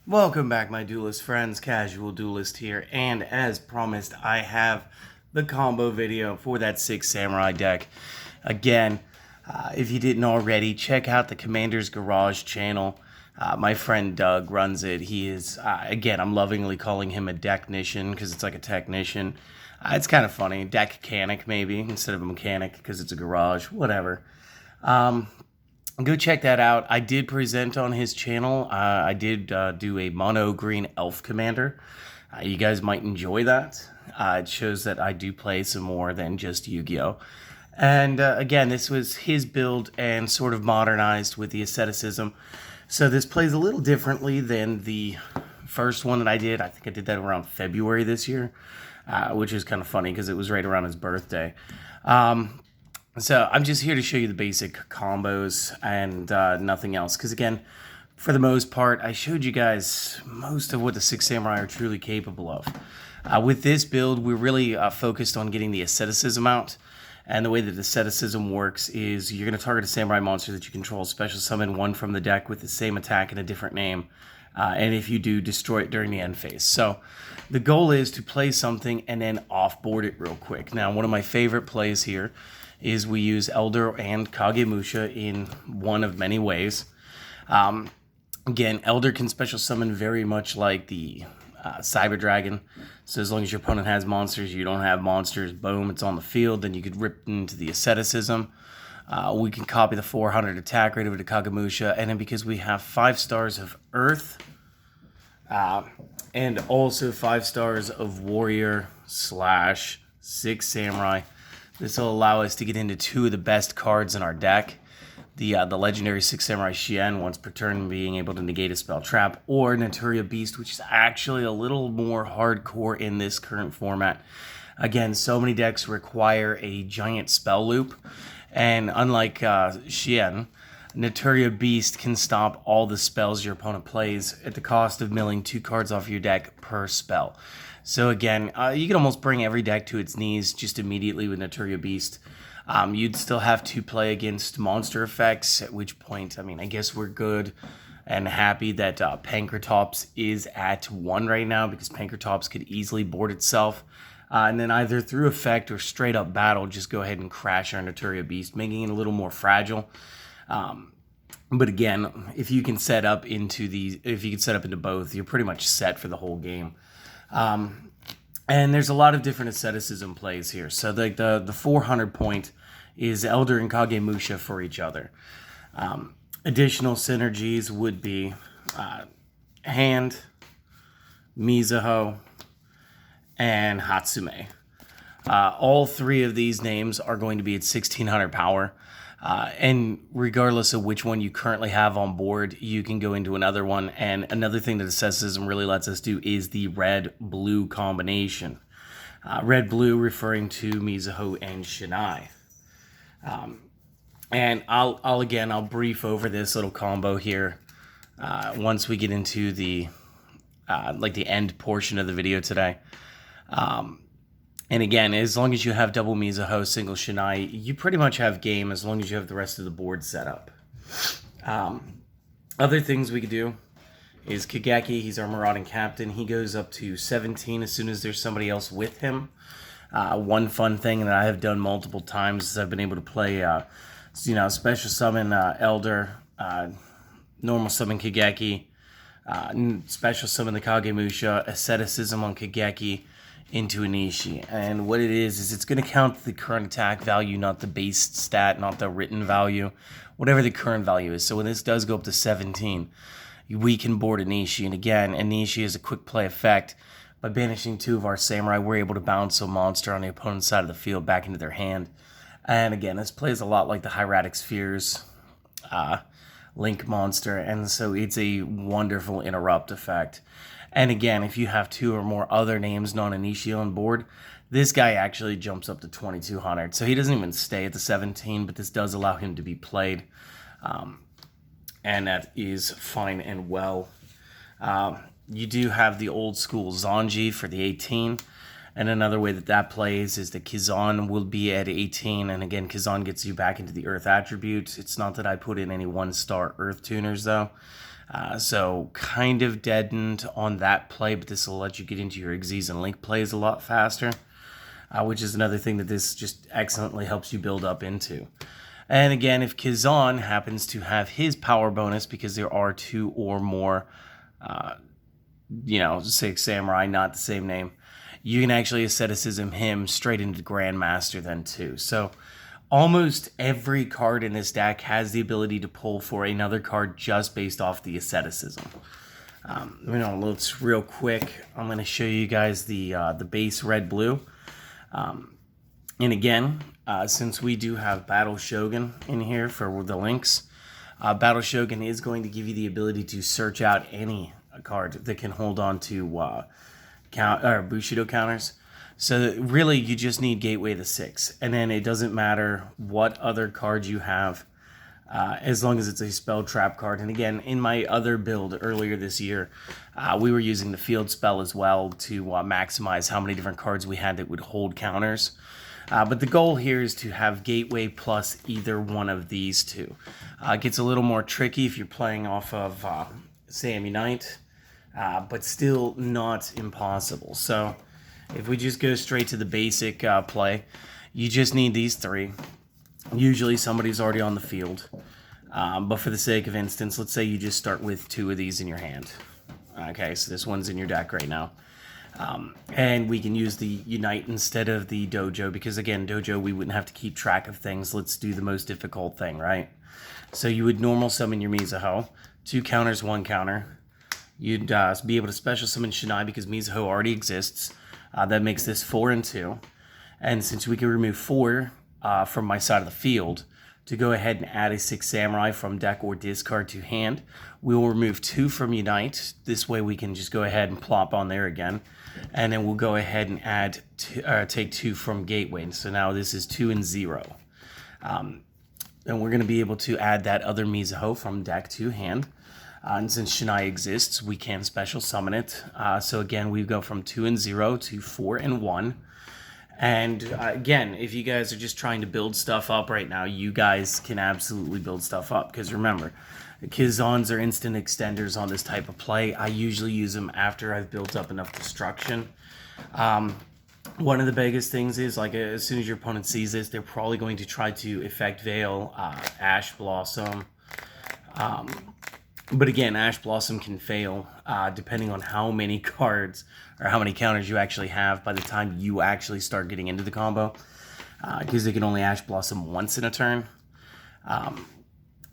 Welcome back, my Duelist friends. Casual Duelist here, and as promised, I have the combo video for that 6 Samurai deck. Again, if you didn't already, check out the Commander's Garage channel. My friend Doug runs it. He is, again, I'm lovingly calling him a technician because it's like a technician. It's kind of funny. Deck-canic, maybe, instead of a mechanic because it's a garage. Whatever. Go check that out. I did present on his channel. I did do a mono green elf commander. You guys might enjoy that. It shows that I do play some more than just Yu-Gi-Oh! And again, this was his build and sort of modernized with the asceticism. So this plays a little differently than the first one that I did. I think I did that around February this year, which is kind of funny because it was right around his birthday. So I'm just here to show you the basic combos and nothing else. Because again, for the most part, I showed you guys most of what the 6 Samurai are truly capable of. With this build, we're really focused on getting the asceticism out. And the way that asceticism works is you're going to target a samurai monster that you control, special summon one from the deck with the same attack and a different name. And if you do, destroy it during the end phase. So the goal is to play something and then offboard it real quick. Now, one of my favorite plays here is we use Elder and Kagemusha in one of many ways. Again, Elder can special summon very much like the Cyber Dragon. So as long as your opponent has monsters, you don't have monsters, boom, it's on the field. Then you could rip into the asceticism. We can copy the 400 attack rate over to Kagemusha. And then because we have 5 stars of Earth, and also 5 stars of Warrior / 6 Samurai, this will allow us to get into 2 of the best cards in our deck. The legendary 6 Samurai Shien, once per turn, being able to negate a spell trap, or Naturia Beast, which is actually a little more hardcore in this current format. Again, so many decks require a giant spell loop, and unlike Shien, Naturia Beast can stop all the spells your opponent plays at the cost of milling 2 cards off your deck per spell. So again, you can almost bring every deck to its knees just immediately with Naturia Beast. You'd still have to play against monster effects, at which point, I mean, I guess we're good and happy that Pankratops is at 1 right now, because Pankratops could easily board itself. And then either through effect or straight up battle, just go ahead and crash our Naturia Beast, making it a little more fragile. But again, if you can set up into both, you're pretty much set for the whole game. And there's a lot of different asceticism plays here. So like the 400 point is Elder and Kagemusha for each other. Additional synergies would be Hand, Mizuho, and Hatsume. All 3 of these names are going to be at 1600 power. And regardless of which one you currently have on board, you can go into another one. And another thing that asceticism really lets us do is the red-blue combination. Red-blue referring to Mizuho and Shinai. And I'll brief over this little combo here once we get into the the end portion of the video today. And again, as long as you have double Mizuho, single Shinai, you pretty much have game as long as you have the rest of the board set up. Other things we could do is Kageki, he's our Marauding Captain. He goes up to 17 as soon as there's somebody else with him. One fun thing that I have done multiple times is I've been able to play, special summon Elder, normal summon Kageki, special summon the Kagemusha, asceticism on Kageki, into Anishi. And what it is it's going to count the current attack value, not the base stat, not the written value, whatever the current value is. So when this does go up to 17, we can board Anishi. And again, Anishi is a quick play effect. By banishing 2 of our samurai, we're able to bounce a monster on the opponent's side of the field back into their hand. And again, this plays a lot like the Hieratic Spheres Link monster, and so it's a wonderful interrupt effect. And again, if you have 2 or more other names non-Anishi on board, this guy actually jumps up to 2200. So he doesn't even stay at the 17, but this does allow him to be played. And that is fine and well. You do have the old school Zanji for the 18. And another way that plays is that Kizan will be at 18. And again, Kizan gets you back into the Earth attributes. It's not that I put in any 1-star Earth tuners, though. So kind of deadened on that play, but this will let you get into your Xyz and Link plays a lot faster, which is another thing that this just excellently helps you build up into. And again, if Kazan happens to have his power bonus, because there are 2 or more, Six Samurai, not the same name, you can actually Asceticism him straight into Grandmaster then too. So almost every card in this deck has the ability to pull for another card just based off the Asceticism. Let's real quick. I'm going to show you guys the base red-blue. And again, since we do have Battle Shogun in here for the links, Battle Shogun is going to give you the ability to search out any card that can hold on to Bushido counters. So really, you just need Gateway the 6, and then it doesn't matter what other cards you have, as long as it's a spell trap card. And again, in my other build earlier this year, we were using the field spell as well to maximize how many different cards we had that would hold counters. But the goal here is to have Gateway plus either one of these two. It gets a little more tricky if you're playing off of Sam Unite, but still not impossible. So if we just go straight to the basic play, you just need these 3. Usually somebody's already on the field. But for the sake of instance, let's say you just start with 2 of these in your hand. Okay, so this one's in your deck right now. And we can use the Unite instead of the Dojo, because again, Dojo, we wouldn't have to keep track of things. Let's do the most difficult thing, right? So you would normal summon your Mizuho, 2 counters, 1 counter. You'd be able to special summon Shinai because Mizuho already exists. That makes this 4 and 2. And since we can remove 4 from my side of the field, to go ahead and add a 6 Samurai from deck or discard to hand, we will remove 2 from Unite. This way we can just go ahead and plop on there again. And then we'll go ahead and add take 2 from Gateway. So now this is 2 and 0. And we're going to be able to add that other Mizuho from deck to hand. And since Shinai exists, we can special summon it. So again, we go from 2 and 0 to 4 and 1. And again, if you guys are just trying to build stuff up right now, you guys can absolutely build stuff up. Because remember, Kazans are instant extenders on this type of play. I usually use them after I've built up enough destruction. One of the biggest things is, like, as soon as your opponent sees this, they're probably going to try to Effect Veil, Ash Blossom. But again, Ash Blossom can fail depending on how many cards or how many counters you actually have by the time you actually start getting into the combo, because they can only Ash Blossom once in a turn.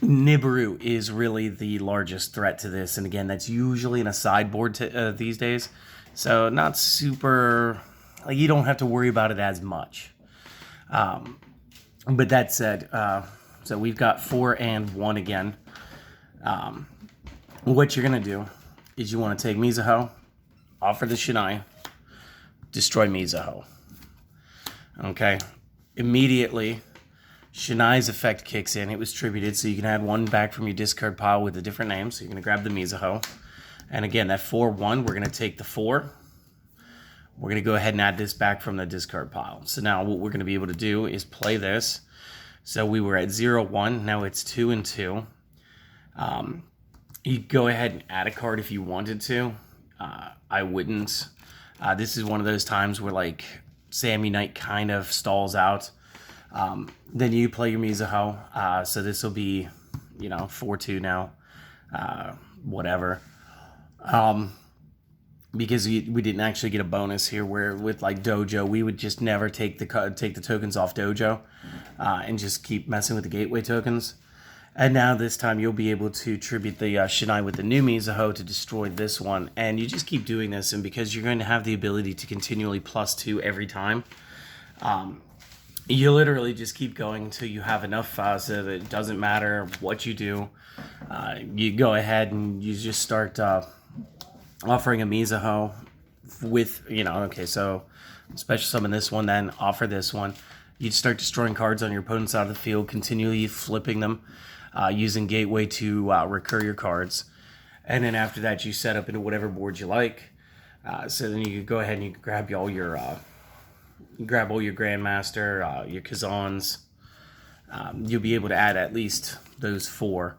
Nibiru is really the largest threat to this, and again, that's usually in a sideboard these days, so not super, like, you don't have to worry about it as much. But that said, so we've got 4 and 1 again. What you're going to do is you want to take Mizuho, offer the Shinai, destroy Mizuho. Okay? Immediately, Shinai's effect kicks in. It was tributed, so you can add 1 back from your discard pile with a different name. So you're going to grab the Mizuho. And again, that 4-1, we're going to take the 4. We're going to go ahead and add this back from the discard pile. So now what we're going to be able to do is play this. So we were at 0-1. Now it's 2 and 2. You go ahead and add a card if you wanted to. I wouldn't. This is one of those times where, like, Sam Unite kind of stalls out. Then you play your Mizuho. So this will be, 4-2 now. Whatever. Because we didn't actually get a bonus here, where with, like, Dojo, we would just never take the tokens off Dojo and just keep messing with the Gateway tokens. And now this time you'll be able to tribute the Shinai with the new Mizuho to destroy this one. And you just keep doing this, and because you're going to have the ability to continually +2 every time, you literally just keep going until you have enough so that it doesn't matter what you do. You go ahead and you just start offering a Mizuho with, okay, so special summon this one, then offer this one. You'd start destroying cards on your opponent's side of the field, continually flipping them. Using Gateway to recur your cards. And then after that, you set up into whatever board you like. So then you can go ahead and you can grab all your Grandmaster, your Kazans. You'll be able to add at least those 4.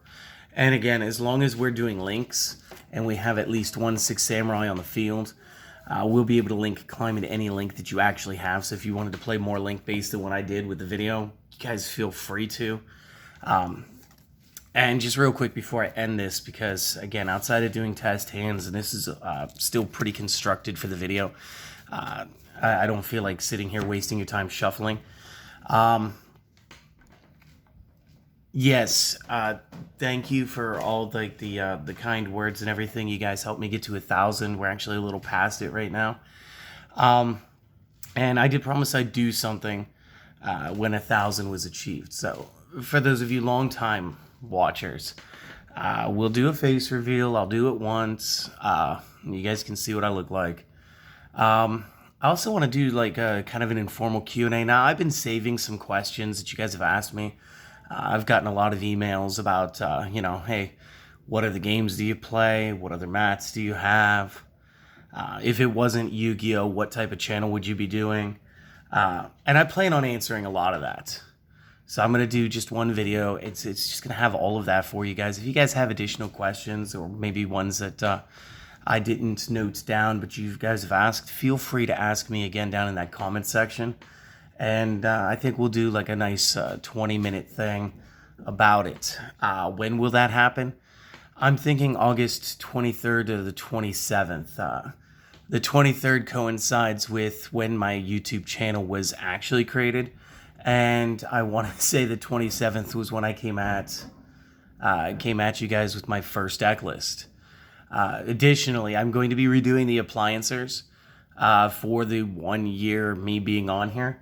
And again, as long as we're doing links and we have at least one Six Samurai on the field, we'll be able to climb into any link that you actually have. So if you wanted to play more link based than what I did with the video, you guys feel free to. And just real quick before I end this, because again, outside of doing test hands, and this is still pretty constructed for the video, I don't feel like sitting here wasting your time shuffling. Yes, thank you for all the kind words and everything. You guys helped me get to 1,000. We're actually a little past it right now. And I did promise I'd do something when 1,000 was achieved. So for those of you long-time watchers, we'll do a face reveal. I'll do it once. You guys can see what I look like. I also want to do like a kind of an informal Q&A. Now, I've been saving some questions that you guys have asked me. I've gotten a lot of emails about, you know, hey, what other games do you play? What other mats do you have? If it wasn't Yu-Gi-Oh, what type of channel would you be doing? And I plan on answering a lot of that. So I'm going to do just one video. It's just going to have all of that for you guys. If you guys have additional questions or maybe ones that I didn't note down, but you guys have asked, feel free to ask me again down in that comment section. And I think we'll do like a nice 20-minute thing about it. When will that happen? I'm thinking August 23rd to the 27th. The 23rd coincides with when my YouTube channel was actually created. And I want to say the 27th was when I came at you guys with my first deck list. Additionally, I'm going to be redoing the appliancers for the 1 year me being on here.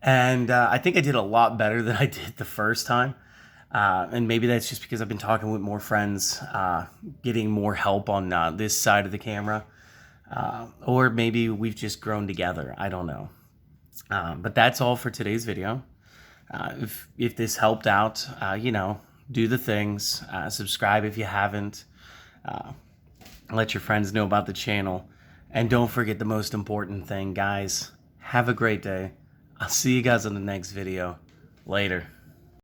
And I think I did a lot better than I did the first time. And maybe that's just because I've been talking with more friends, getting more help on this side of the camera. Or maybe we've just grown together. I don't know. But that's all for today's video. If this helped out, you know, do the things. Subscribe if you haven't. Let your friends know about the channel. And don't forget the most important thing, guys. Have a great day. I'll see you guys in the next video. Later.